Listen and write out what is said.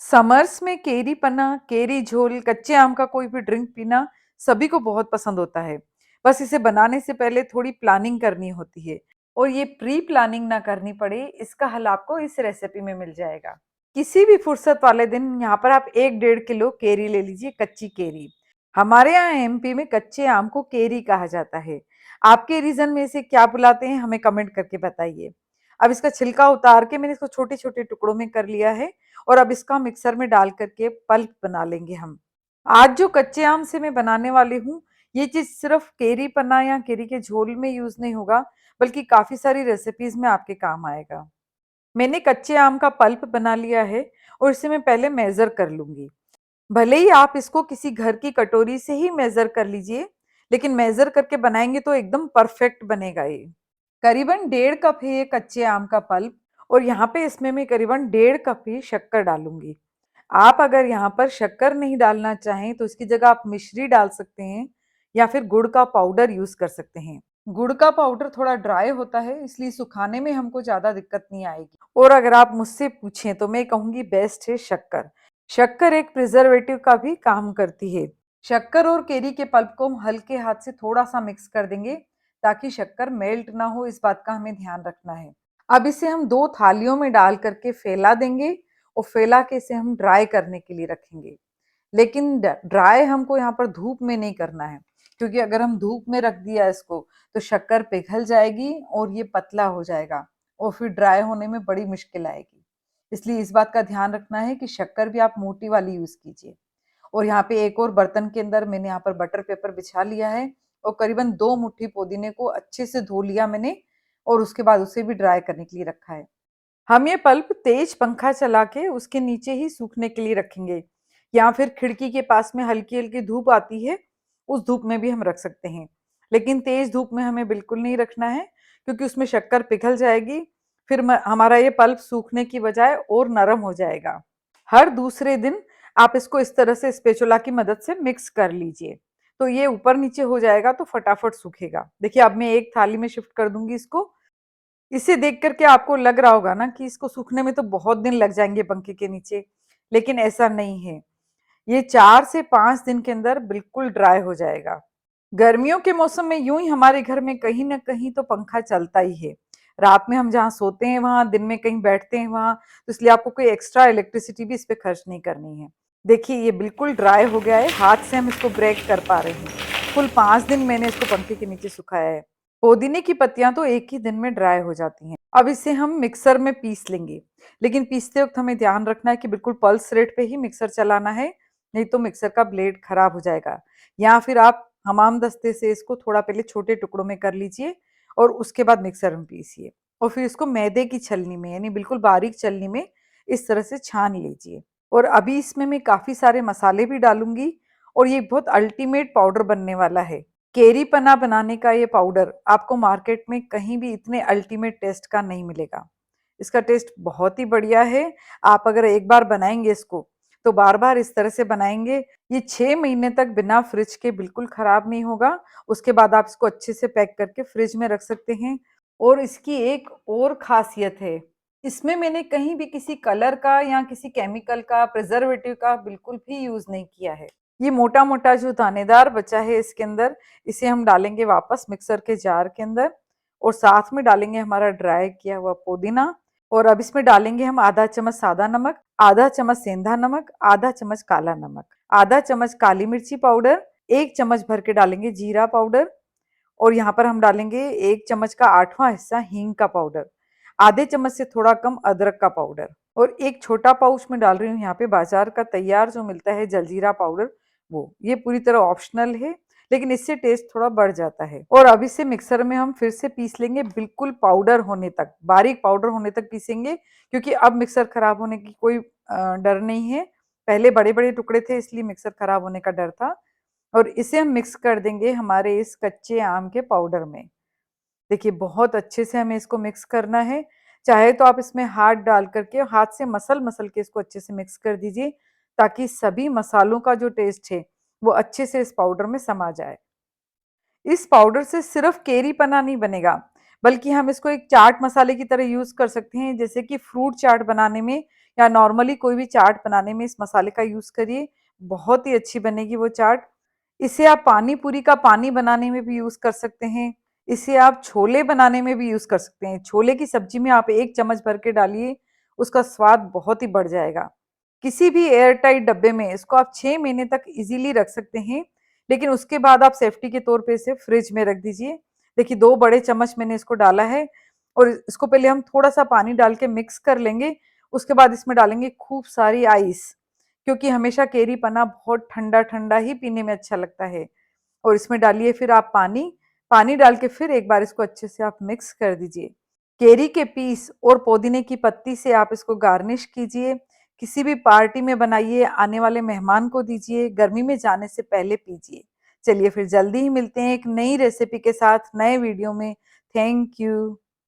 Summers में केरी पन्ना, केरी झोल, कच्चे आम का कोई भी ड्रिंक पीना सभी को बहुत पसंद होता है। बस इसे बनाने से पहले थोड़ी प्लानिंग करनी होती है और ये प्री प्लानिंग ना करनी पड़े, इसका हल आपको इस रेसिपी में मिल जाएगा। किसी भी फुर्सत वाले दिन यहाँ पर आप 1-1.5 किलो केरी ले लीजिए, कच्ची केरी। हमारे यहाँ एमपी में कच्चे आम को केरी कहा जाता है। आपके रीजन में इसे क्या बुलाते हैं हमें कमेंट करके बताइए। अब इसका छिलका उतार के मैंने इसको छोटे छोटे टुकड़ों में कर लिया है और अब इसका मिक्सर में डाल करके पल्प बना लेंगे हम। आज जो कच्चे आम से मैं बनाने वाली हूँ, ये चीज सिर्फ केरी पन्ना या केरी के झोल में यूज नहीं होगा, बल्कि काफी सारी रेसिपीज में आपके काम आएगा। मैंने कच्चे आम का पल्प बना लिया है और इसे मैं पहले मेजर कर लूंगी। भले ही आप इसको किसी घर की कटोरी से ही मेजर कर लीजिए, लेकिन मेजर करके बनाएंगे तो एकदम परफेक्ट बनेगा ये। करीबन 1.5 कप है ये कच्चे आम का पल्प और यहाँ पे इसमें मैं करीबन 1.5 कप ही शक्कर डालूंगी। आप अगर यहाँ पर शक्कर नहीं डालना चाहें तो इसकी जगह आप मिश्री डाल सकते हैं या फिर गुड़ का पाउडर यूज कर सकते हैं। गुड़ का पाउडर थोड़ा ड्राई होता है, इसलिए सुखाने में हमको ज्यादा दिक्कत नहीं आएगी। और अगर आप मुझसे पूछें तो मैं कहूंगी बेस्ट है शक्कर। शक्कर एक प्रिजर्वेटिव का भी काम करती है। शक्कर और केरी के पल्प को हम हल्के हाथ से थोड़ा सा मिक्स कर देंगे ताकि शक्कर मेल्ट ना हो, इस बात का हमें ध्यान रखना है। अब इसे हम 2 थालियों में डाल करके फैला देंगे और फैला के इसे हम ड्राई करने के लिए रखेंगे। लेकिन ड्राई हमको यहाँ पर धूप में नहीं करना है, क्योंकि अगर हम धूप में रख दिया इसको तो शक्कर पिघल जाएगी और ये पतला हो जाएगा और फिर ड्राई होने में बड़ी मुश्किल आएगी। इसलिए इस बात का ध्यान रखना है कि शक्कर भी आप मोटी वाली यूज कीजिए। और यहाँ पे एक और बर्तन के अंदर मैंने यहाँ पर बटर पेपर बिछा लिया है और करीबन 2 मुट्ठी पुदीने को अच्छे से धो लिया मैंने और उसके बाद उसे भी ड्राई करने के लिए रखा है। हम ये पल्प तेज पंखा चला के उसके नीचे ही सूखने के लिए रखेंगे, या फिर खिड़की के पास में हल्की हल्की धूप आती है, उस धूप में भी हम रख सकते हैं। लेकिन तेज धूप में हमें बिल्कुल नहीं रखना है, क्योंकि उसमें शक्कर पिघल जाएगी। फिर हमारा ये पल्प सूखने की बजाय और नरम हो जाएगा। हर दूसरे दिन आप इसको इस तरह से स्पेचुला की मदद से मिक्स कर लीजिए, तो ये ऊपर नीचे हो जाएगा तो फटाफट सूखेगा। देखिए अब मैं एक थाली में शिफ्ट कर दूंगी इसको। इसे देख करके आपको लग रहा होगा ना कि इसको सूखने में तो बहुत दिन लग जाएंगे पंखे के नीचे, लेकिन ऐसा नहीं है। ये 4 से 5 दिन के अंदर बिल्कुल ड्राई हो जाएगा। गर्मियों के मौसम में यूं ही हमारे घर में कहीं ना कहीं तो पंखा चलता ही है। रात में हम जहाँ सोते हैं वहां, दिन में कहीं बैठते हैं वहां, तो इसलिए आपको कोई एक्स्ट्रा इलेक्ट्रिसिटी भी इस पे खर्च नहीं करनी है। देखिए ये बिल्कुल ड्राई हो गया है, हाथ से हम इसको ब्रेक कर पा रहे हैं। कुल 5 दिन मैंने इसको पंखे के नीचे सुखाया है। पुदीने की पत्तियां तो एक ही दिन में ड्राई हो जाती हैं। अब इसे हम मिक्सर में पीस लेंगे, लेकिन पीसते वक्त हमें ध्यान रखना है कि बिल्कुल पल्स रेट पे ही मिक्सर चलाना है, नहीं तो मिक्सर का ब्लेड खराब हो जाएगा। या फिर आप हमाम दस्ते से इसको थोड़ा पहले छोटे टुकड़ों में कर लीजिए और उसके बाद मिक्सर में पीसिए और फिर इसको मैदे की छलनी में, यानी बिल्कुल बारीक छलनी में इस तरह से छान लीजिए। और अभी इसमें मैं काफी सारे मसाले भी डालूंगी और ये बहुत अल्टीमेट पाउडर बनने वाला है। केरी पना बनाने का ये पाउडर आपको मार्केट में कहीं भी इतने अल्टीमेट टेस्ट का नहीं मिलेगा। इसका टेस्ट बहुत ही बढ़िया है। आप अगर एक बार बनाएंगे इसको तो बार बार इस तरह से बनाएंगे। ये 6 महीने तक बिना फ्रिज के बिल्कुल खराब नहीं होगा। उसके बाद आप इसको अच्छे से पैक करके फ्रिज में रख सकते हैं। और इसकी एक और खासियत है, इसमें मैंने कहीं भी किसी कलर का या किसी केमिकल का, प्रिजर्वेटिव का बिल्कुल भी यूज नहीं किया है। ये मोटा मोटा जो दानेदार बचा है इसके अंदर, इसे हम डालेंगे वापस मिक्सर के जार के अंदर और साथ में डालेंगे हमारा ड्राई किया हुआ पुदीना। और अब इसमें डालेंगे हम आधा चम्मच सादा नमक, आधा चम्मच सेंधा नमक, आधा चम्मच काला नमक, आधा चम्मच काली मिर्ची पाउडर, 1 चम्मच भर के डालेंगे जीरा पाउडर और यहाँ पर हम डालेंगे 1 चम्मच का 8वां हिस्सा हींग का पाउडर, आधे चम्मच से थोड़ा कम अदरक का पाउडर और एक छोटा पाउच में डाल रही हूँ यहाँ पे बाजार का तैयार जो मिलता है जलजीरा पाउडर। वो ये पूरी तरह ऑप्शनल है, लेकिन इससे टेस्ट थोड़ा बढ़ जाता है। और अब इसे मिक्सर में हम फिर से पीस लेंगे, बिल्कुल पाउडर होने तक, बारीक पाउडर होने तक पीसेंगे, क्योंकि अब मिक्सर खराब होने की कोई डर नहीं है। पहले बड़े बड़े टुकड़े थे इसलिए मिक्सर खराब होने का डर था। और इसे हम मिक्स कर देंगे हमारे इस कच्चे आम के पाउडर में। देखिए बहुत अच्छे से हमें इसको मिक्स करना है। चाहे तो आप इसमें हाथ डाल करके हाथ से मसल मसल के इसको अच्छे से मिक्स कर दीजिए, ताकि सभी मसालों का जो टेस्ट है वो अच्छे से इस पाउडर में समा जाए। इस पाउडर से सिर्फ केरी पना नहीं बनेगा, बल्कि हम इसको एक चाट मसाले की तरह यूज कर सकते हैं, जैसे कि फ्रूट चाट बनाने में या नॉर्मली कोई भी चाट बनाने में इस मसाले का यूज़ करिए, बहुत ही अच्छी बनेगी वो चाट। इसे आप पानी पूरी का पानी बनाने में भी यूज़ कर सकते हैं, इसे आप छोले बनाने में भी यूज़ कर सकते हैं। छोले की सब्जी में आप 1 चम्मच भर के डालिए, उसका स्वाद बहुत ही बढ़ जाएगा। किसी भी एयर टाइट डब्बे में इसको आप 6 महीने तक इज़िली रख सकते हैं, लेकिन उसके बाद आप सेफ्टी के तौर पे इसे फ्रिज में रख दीजिए। देखिए 2 बड़े चम्मच मैंने इसको डाला है और इसको पहले हम थोड़ा-सा पानी डाल के मिक्स कर लेंगे, उसके बाद इसमें डालेंगे खूब सारी आइस, क्योंकि हमेशा केरी पन्ना बहुत ठंडा-ठंडा ही पीने में अच्छा लगता है। और इसमें डालिए फिर आप पानी, पानी डाल के फिर एक बार इसको अच्छे से आप मिक्स कर दीजिए। केरी के पीस और पुदीने की पत्ती से आप इसको गार्निश कीजिए, किसी भी पार्टी में बनाइए, आने वाले मेहमान को दीजिए, गर्मी में जाने से पहले पीजिए। चलिए फिर जल्दी ही मिलते हैं एक नई रेसिपी के साथ नए वीडियो में। Thank you.